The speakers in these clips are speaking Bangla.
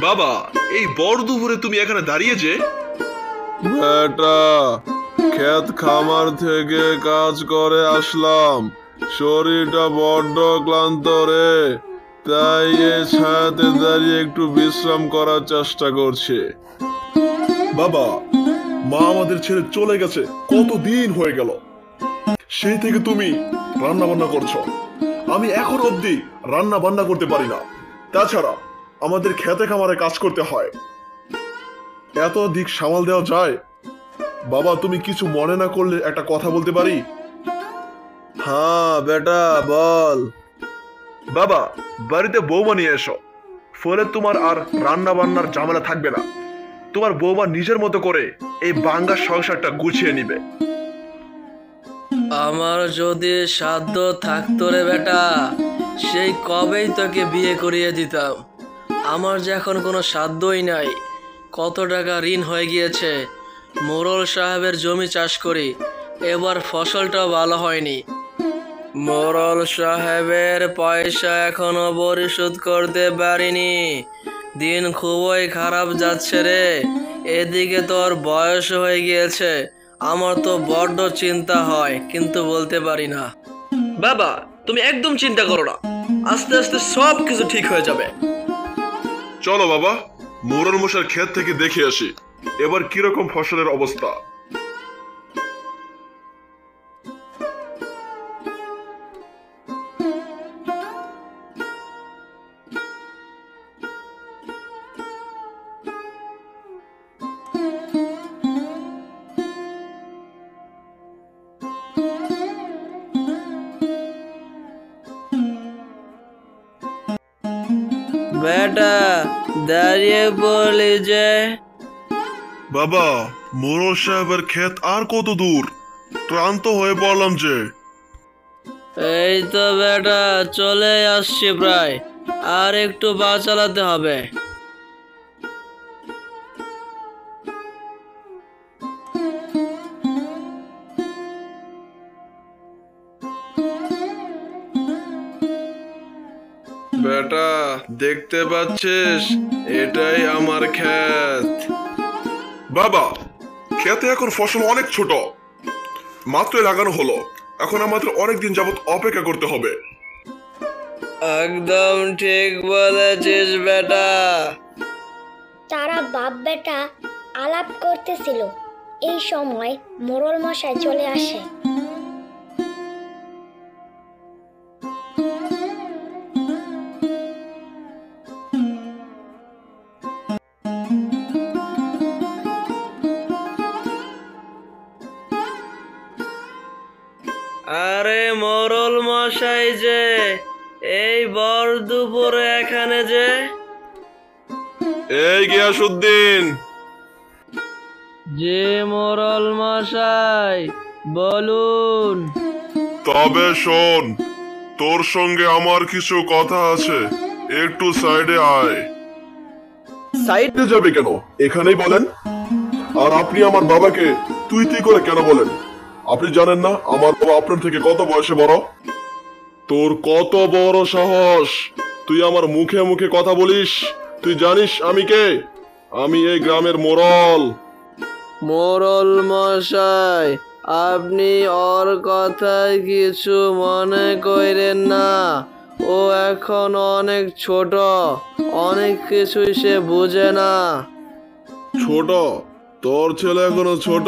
বাবা, এই বড় দুপুরে তুমি এখানে দাঁড়িয়ে যে? বেটা, ক্ষেত খামার থেকে কাজ করে আসলাম, শরীরটা বড্ড ক্লান্ত রে, তাই এই ছায়াতে দাঁড়িয়ে একটু বিশ্রাম করার চেষ্টা করছি। বাবা, মা আমাদের ছেড়ে চলে গেছে কতদিন হয়ে গেল, সেই থেকে তুমি রান্না বান্না করছো। আমি এখন অবধি রান্না বান্না করতে পারি না। তাছাড়া আমাদের খেতে খামারে কাজ করতে হয়, এত দিক সামাল দেওয়া যায়? বাবা, তুমি কিছু মনে না করলে একটা কথা বলতে পারি? হ্যাঁ বেটা, বল। বাবা, বাড়িতে বৌমা নিয়ে এসো, ফলে তোমার আর রান্না বান্নার ঝামেলা থাকবে না। তোমার বৌমা নিজের মতো করে এই বাঙ্গা সংসারটা গুছিয়ে নিবে। আমার যদি সাধ্য থাকতো রে বেটা, সেই কবেই তোকে বিয়ে করিয়ে দিতাম। আমার যে এখন কোনো সাধ্যই নাই। কত টাকা ঋণ হয়ে গিয়েছে। মোড়ল সাহেবের জমি চাষ করি, এবার ফসলটাও ভালো হয়নি। মোড়ল সাহেবের পয়সা এখনো পরিশোধ করতে পারিনি। দিন খুবই খারাপ যাচ্ছে রে। এদিকে তোর বয়স হয়ে গিয়েছে। আমার তো বড্ড চিন্তা হয়, কিন্তু বলতে পারি না। বাবা, তুমি একদম চিন্তা করো না, আস্তে আস্তে সব কিছু ঠিক হয়ে যাবে। চলো বাবা, মোরল মশার ক্ষেত থেকে দেখে আসি এবার কিরকম ফসলের অবস্থা। বেটা, দাঁড়িয়ে বলি যে। বাবা, মোরল সাহেবের ক্ষেত আর কত দূর? ক্লান্ত হয়ে পড়লাম যে। এই তো বেটা, চলে আসছি প্রায়, আর একটু পা চালাতে হবে। বেটা, দেখতে পাচ্ছিস, এটাই আমার ক্ষেত। বাবা, ক্ষেতে এখন ফসল অনেক ছোট, মাত্রই লাগানো হলো, এখন আমাদের অনেক দিন যাবত অপেক্ষা করতে হবে। একদম ঠিক বলেছিস বেটা। তারা বাপ বেটা আলাপ করতেছিল, এই সময় মোড়ল মশাই চলে আসে। আরে মোড়ল মশাই যে, এই ভর দুপুরে এখানে যে? এই গিয়াসউদ্দিন। যে মোড়ল মশাই, বলুন। তবে শোন, তোর সঙ্গে আমার কিছু কথা আছে, একটু সাইডে আয়। সাইডে যাবে কেন? এখানেই বলেন। আর আপনি আমার বাবাকে তুই তুই করে কেন বলেন? আপনি জানেন না আমার বাবা আপনার থেকে কত বয়সে বড়? তোর কত বড় সাহস, তুই আমার মুখে মুখে কথা বলিস? তুই জানিস আমি কে? আমি এই গ্রামের মোড়ল। মোড়ল মশাই, আপনি ওর কথায় কিছু মনে করেন না। ও এখন অনেক ছোট, অনেক কিছুই সে বুঝে না। ছোট? তোর ছেলে এখনো ছোট?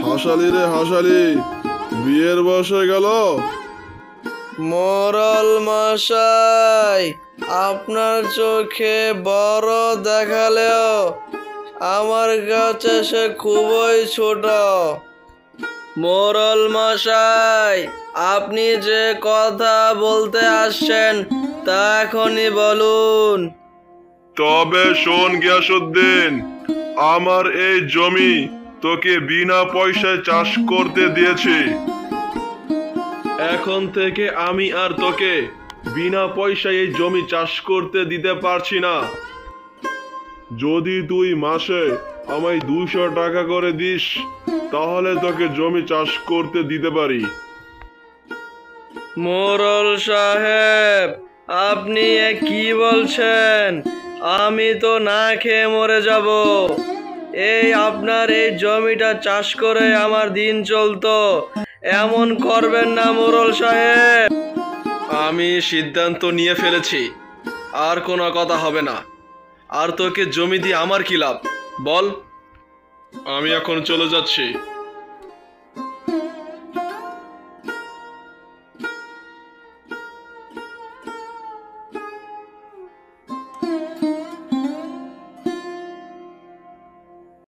হাসালি রে হাসালি, বিয়ের বয়স হয়ে গেল। মোড়ল মশাই, আপনার চোখে বড় দেখালেও আমার কাছে সে খুবই ছোট। মোড়ল মশাই, আপনি যে কথা বলতে আসছেন তা এখনই বলুন। তবে শোন গিয়াসউদ্দিন, আমার এই জমি তোকে বিনা পয়সায় চাষ করতে দিয়েছি। এখন থেকে আমি আর তোকে বিনা পয়সায় এই জমি চাষ করতে দিতে পারছি না। যদি তুই মাসে আমায় 200 টাকা করে দিস, তাহলে তোকে জমি চাষ করতে দিতে পারি। মোরল সাহেব, আপনি এ কি বলছেন? আমি তো না খেয়ে মরে যাব। এই আপনার এই জমিটা চাষ করে আমার দিন চলতো, এমন করবেন না মোরল সাহেব। আমি সিদ্ধান্ত নিয়ে ফেলেছি, আর কোনো কথা হবে না। আর তোকে জমি দিয়ে আমার কি লাভ বল? আমি এখন চলে যাচ্ছি।